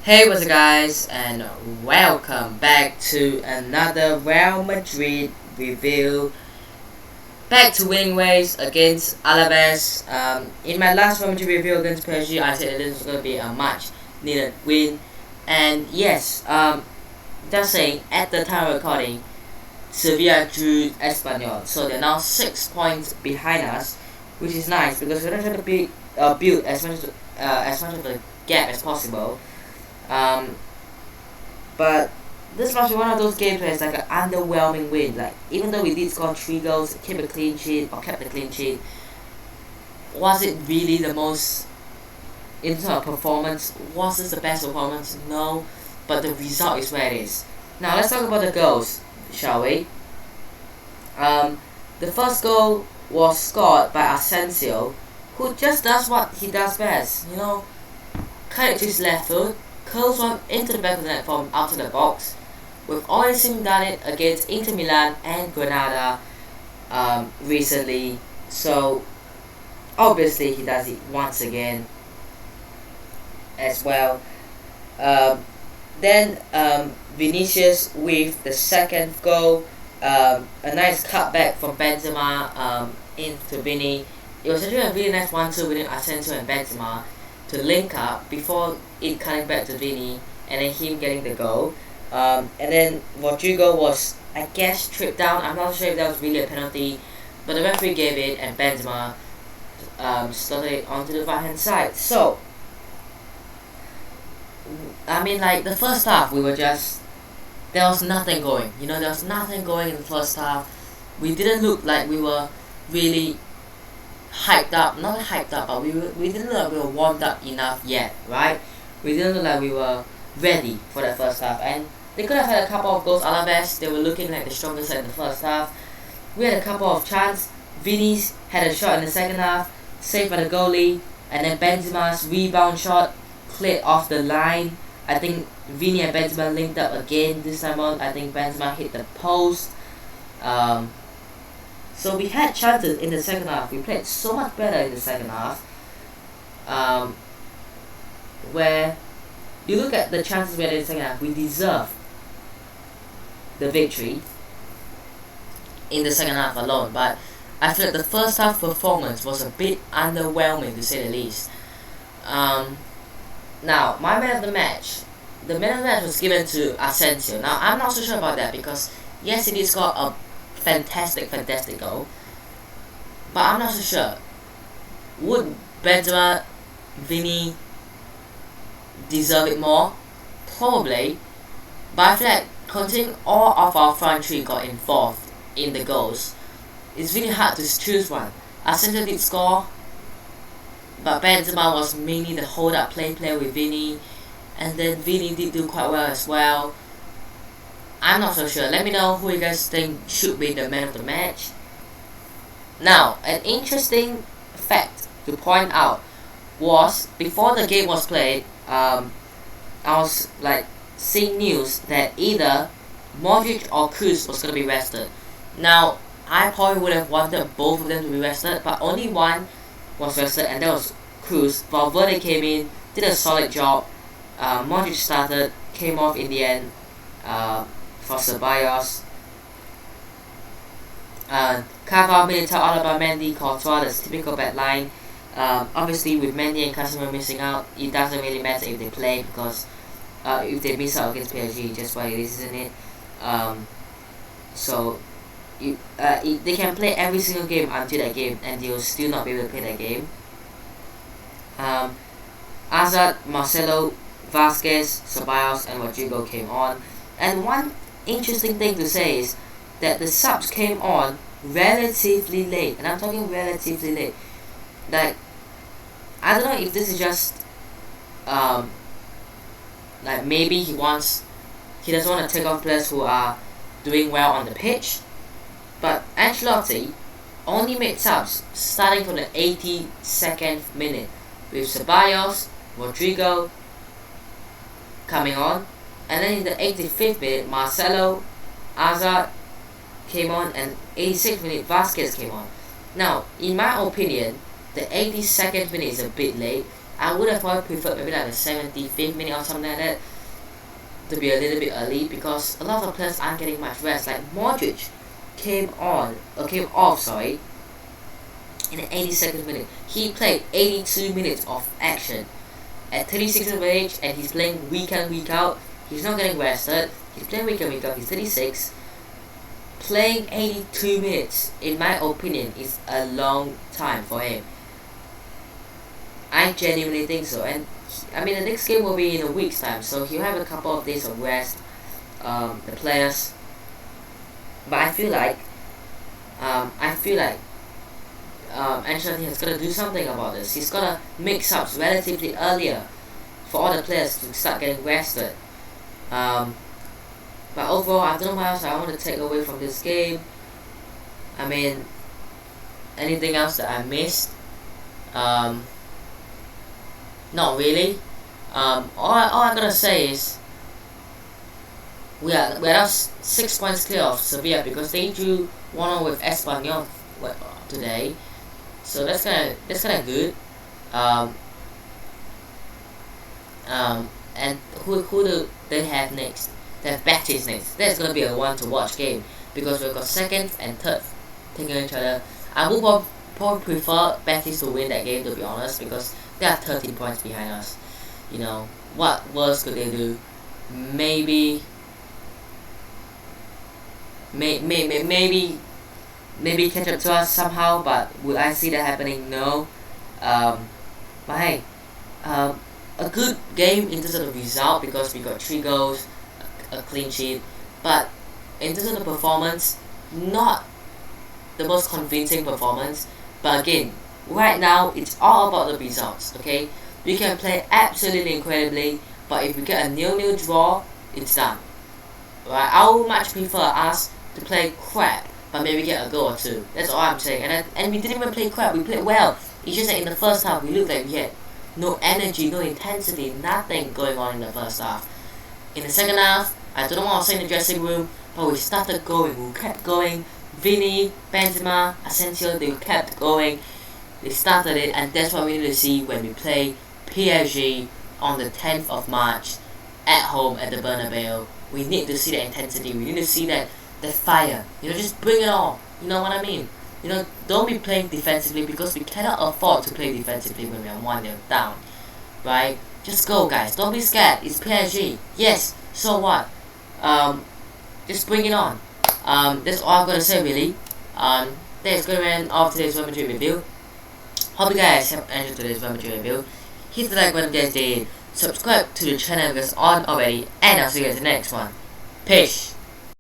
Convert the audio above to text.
Hey, what's up, guys, and welcome back to another Real Madrid review. Back to winning ways against Alavés. In my last Real Madrid review against PSG, I said that this was going to be a much needed win, and yes, just saying, at the time of recording, Sevilla drew Espanyol, so they're now 6 points behind us, which is nice because we're trying to build as much of a gap as possible. But this must be one of those games where it's like an underwhelming win. Like, even though we did score 3 goals, kept the clean sheet, was it really the most, in terms of performance, was this the best performance? No, but the result is where it is. Now let's talk about the goals, shall we? The first goal was scored by Asensio, who just does what he does best, cut it to his left foot, curls one into the back of the net from out of the box. We've already seen him done it against Inter Milan and Granada recently, so obviously he does it once again as well. Then Vinicius with the second goal, a nice cutback from Benzema into Vini. It was actually a really nice 1-2 between Asensio and Benzema to link up before it cutting back to Vini and then him getting the goal. And then Rodrigo was, I guess, tripped down. I'm not sure if that was really a penalty, but the referee gave it and Benzema slotted it onto the right hand side. So, I mean, like, the first half we were just, there was nothing going. There was nothing going in the first half. We didn't look like we were really hyped up, not hyped up, but we didn't look like we were warmed up enough yet, right? We didn't look like we were ready for the first half, and they could have had a couple of goals. Alavés, they were looking like the strongest side in the first half. We had a couple of chances. Vini's had a shot in the second half, saved by the goalie, and then Benzema's rebound shot cleared off the line. I think Vini and Benzema linked up again this time on. I think Benzema hit the post. So we had chances in the second half. We played so much better in the second half. Where you look at the chances we had in the second half, we deserve the victory in the second half alone. But I feel like the first half performance was a bit underwhelming, to say the least. Now, my man of the match. The man of the match was given to Asensio. Now, I'm not so sure about that because, yes, he did score a fantastic goal. But I'm not so sure. Would Benzema, Vini deserve it more? Probably. But I feel like considering all of our front three got involved in the goals, it's really hard to choose one. Asensio did score, but Benzema was mainly the hold-up play with Vini, and then Vini did do quite well as well. I'm not so sure. Let me know who you guys think should be the man of the match. Now, an interesting fact to point out was, before the game was played, I was like seeing news that either Modric or Kroos was going to be rested. Now, I probably would have wanted both of them to be rested, but only one was rested, and that was Kroos. Valverde came in, did a solid job. Modric started, came off in the end for Ceballos. Carvalho, Militao, Alaba, Mendy, Courtois, that's typical back line. Obviously, with Mendy and Casemiro missing out, it doesn't really matter if they play because if they miss out against PSG, just what it is, isn't it? So they can play every single game until that game, and they'll still not be able to play that game. Hazard, Marcelo, Vasquez, Ceballos, and Rodrigo came on. And one interesting thing to say is that the subs came on relatively late, and I'm talking relatively late. Like, I don't know if this is just like maybe he doesn't want to take off players who are doing well on the pitch, but Ancelotti only made subs starting from the 82nd minute with Ceballos, Rodrigo coming on, and then in the 85th minute Marcelo, Hazard came on, and 86th minute Vasquez came on. Now, in my opinion, the 82nd minute is a bit late I would have probably preferred maybe like the 75th minute or something like that to be a little bit early, because a lot of the players aren't getting much rest. Like Modric came off, sorry, in the 82nd minute. He played 82 minutes of action at 36 of age, and he's playing week in, week out. He's not getting rested. He's playing week in, week out. He's 36. Playing 82 minutes, in my opinion, is a long time for him. I genuinely think so. And I mean, the next game will be in a week's time, so he'll have a couple of days of rest, the players. But I feel like Ancelotti has got to do something about this. He's got to make subs relatively earlier for all the players to start getting rested. But overall, I don't know what else I want to take away from this game. I mean, anything else that I missed? Not really. All I gotta say is we are now 6 points clear of Sevilla, because they drew 1-0 with Espanyol today. So that's kind of good. And who do they have next? They have Betis next. That's gonna be a one to watch game, because we've got second and third taking each other. I would probably prefer Betis to win that game, to be honest, because they are 13 points behind us. You know, what worse could they do? Maybe catch up to us somehow, but will I see that happening? No. But hey, a good game in terms of the result, because we got 3 goals, a clean sheet. But in terms of the performance, not the most convincing performance. But again, right now it's all about the results. Okay, we can play absolutely incredibly, but if we get a 0-0 draw, it's done. Right? I would much prefer us to play crap, but maybe get a goal or 2. That's all I'm saying. And we didn't even play crap. We played well. It's just that in the first half we looked like we had no energy, no intensity, nothing going on in the first half. In the second half, I don't know what I was saying in the dressing room, but we started going. We kept going. Vini, Benzema, Asensio, they kept going. They started it, and that's what we need to see when we play PSG on the 10th of March at home at the Bernabeu. We need to see that intensity. We need to see that fire. You know, just bring it on. You know what I mean? You know, don't be playing defensively, because we cannot afford to play defensively when we are 1-0 down. Right? Just go, guys. Don't be scared. It's PSG. Yes. So what? Just bring it on. That's all I'm gonna say, really. That's gonna end off today's Real Madrid review. Hope you guys have enjoyed today's Real Madrid review. Hit the like button, guys. Did subscribe to the channel if you guys aren't already, and I'll see you guys in the next one. Peace.